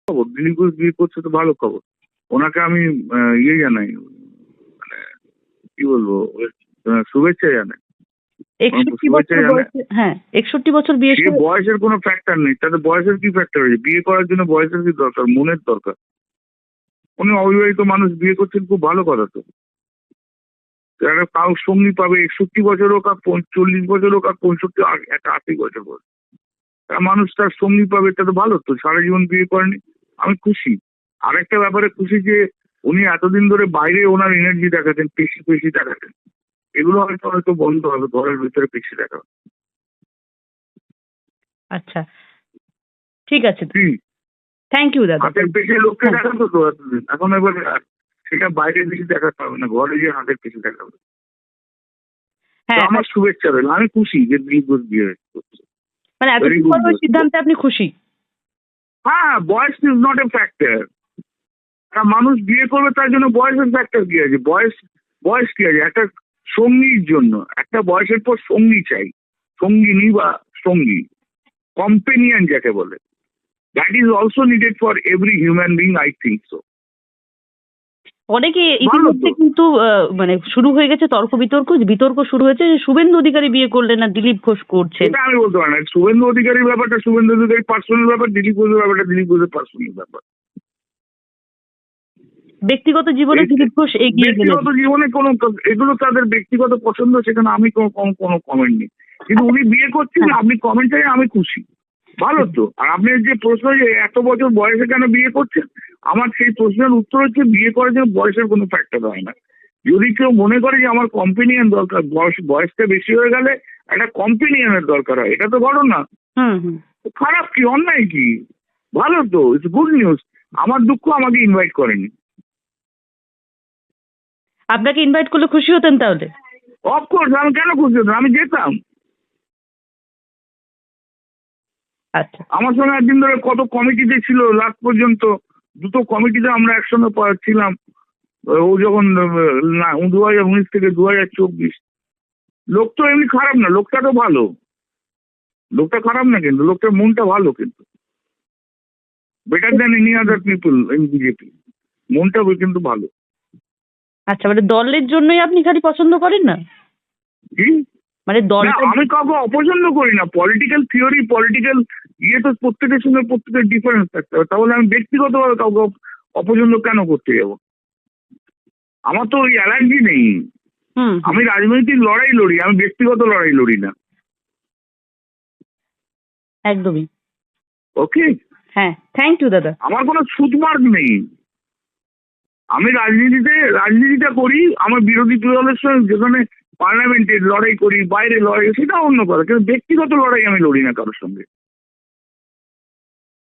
খবর, দিলীপ ঘোষ বিয়ে করছে তো ভালো খবর। ওনাকে আমি ইয়ে জানাই, মানে কি বলবো, শুভেচ্ছা জানাই। 61 বছর বয়সে, হ্যাঁ 61 বছর বিয়ে। সে বয়সের কোনো ফ্যাক্টর নেই, তাতে বয়সের কি ফ্যাক্টর আছে? বিয়ে করার জন্য বয়সের কি দরকার? মনের দরকার। উনি অবিবাহিত মানুষ, বিয়ে করছেন, খুব ভালো কথা তো। কারো সঙ্গী পাবে, 61 বছর হোক আর 40 বছর হোক আর 65 একটা 80 বছর বয়স, মানুষ তার সঙ্গী পাবে, এটা তো ভালো তো। সারা জীবন বিয়ে করেনি, আমি খুশি। আরেকটা ব্যাপারে খুশি যে উনি এতদিন ধরে বাইরে ওনার এনার্জি দেখাতেন, পেশি পেশি দেখাতেন, এগুলো হয়তো হয়তো বন্ধ হবে, ঘরের ভিতরে পেশি দেখা। আচ্ছা ঠিক আছে, থ্যাংক ইউ দাদা। হাতের পেশি লোককে দেখাতো তো এতদিন, এখন এবার সেটা বাইরে বেশি দেখাতে হবে না, ঘরে গিয়ে হাতের পেশি দেখাবে। হ্যাঁ, আমার শুভেচ্ছা রইল, আমি খুশি যে বিয়ে করছে। মানে এত বড় সিদ্ধান্তে আপনি খুশি? হ্যাঁ, বয়স ইজ নট এ ফ্যাক্টর। মানুষ বিয়ে করবে তার জন্য বয়সের ফ্যাক্টর কি আছে? বয়স কি আছে? একটা সঙ্গীর জন্য একটা বয়সের পর সঙ্গী চাই, সঙ্গিনী বা সঙ্গী, কম্পেনিয়ন যাকে বলে, that is also needed for every human being, I think so. অনেকে ইতিমধ্যে কিন্তু মানে শুরু হয়ে গেছে বিতর্ক শুরু হয়েছে যে শুভেন্দু অধিকারী বিয়ে করলেন না দিলীপ ঘোষ করছেন। এটা আমি বলতে পারি না। শুভেন্দু অধিকারীর ব্যাপারটা শুভেন্দু অধিকারী পার্সোনাল ব্যাপার, দিলীপ ঘোষের ব্যাপারটা দিলীপ ঘোষের পার্সোনাল ব্যাপার। ব্যক্তিগত জীবনে দিলীপ ঘোষ এগিয়ে গেলেন। ব্যক্তিগত জীবনে কোনো, এগুলো তাদের ব্যক্তিগত পছন্দ, সেখানে আমি কোনো কমেন্ট নেই। কিন্তু উনি বিয়ে করছেন, আপনি কমেন্ট চাই, আমি খুশি, ভালো তো। আর আপনি যে প্রশ্ন যে এত বছর বয়সে কেন বিয়ে করছেন, আমার সেই প্রশ্নের উত্তর হচ্ছে বিয়ে করার জন্য বয়সের কোনো ফ্যাক্টর হয় না। যদি কেউ মনে করে যে আমার কম্পেনিয়ন দরকার, বয়সটা বেশি হয়ে গেলে একটা কম্পেনিয়নের দরকার হয়, এটা তো বড় না। খারাপ কি, অন্যায় কি? ভালো তো, ইটস গুড নিউজ। আমার দুঃখ আমাকে ইনভাইট করেনি। আপনাকে ইনভাইট করলে খুশি হতেন তাহলে? অফকোর্স, আমি কেন খুশি হতাম, আমি যেতাম। আচ্ছা, আমার সঙ্গে একদিন ধরে কত কমিটিতে ছিল, লাস্ট পর্যন্ত 2টো কমিটিতে আমরা একসঙ্গে ছিলাম। ও যখন 2019 থেকে 2024, লোক তো এমনি খারাপ না, লোকটা তো ভালো, লোকটা খারাপ না, কিন্তু লোকটার মনটা ভালো, কিন্তু better than any other people in BJP, মনটা কিন্তু ভালো। আচ্ছা, মানে দলের জন্যই আপনি খালি পছন্দ করেন না? কি মানে দল? আমি কাউকে অপছন্দ করি না। পলিটিক্যাল থিওরি, পলিটিক্যাল ইয়ে তো প্রত্যেকের সঙ্গে প্রত্যেকের ডিফারেন্স থাকতে হবে। তাহলে আমি ব্যক্তিগতভাবে কাউকে অপছন্দ কেন করতে যাব? আমার তো ওই অ্যালার্জি নেই। আমি রাজনৈতিক লড়াই লড়ি, আমি ব্যক্তিগত লড়াই লড়ি না। একদমই। ওকে, হ্যাঁ, থ্যাংক ইউ দাদা। আমার কোনো সুতমার্গ নেই। আমি রাজনীতিটা করি আমার বিরোধী দলের সঙ্গে, যেখানে পার্লামেন্টে লড়াই করি, বাইরে লড়াই, সেটা অন্য কথা, কিন্তু ব্যক্তিগত লড়াই আমি লড়ি না কারোর সঙ্গে।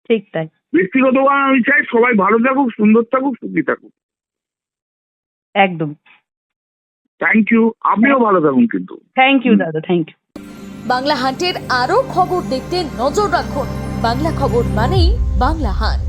ঠিক তাই। ব্যক্তিগতভাবে আমি চাই সবাই ভালো থাকুক, সুন্দর থাকুক, সুখী থাকুক। একদম। থ্যাংক ইউ, আপনিও ভালো থাকুন কিন্তু। থ্যাংক ইউ দাদা, থ্যাংক ইউ। বাংলা হান্টের আরো খবর দেখতে নজর রাখুন। বাংলা খবর মানেই বাংলা হান্ট।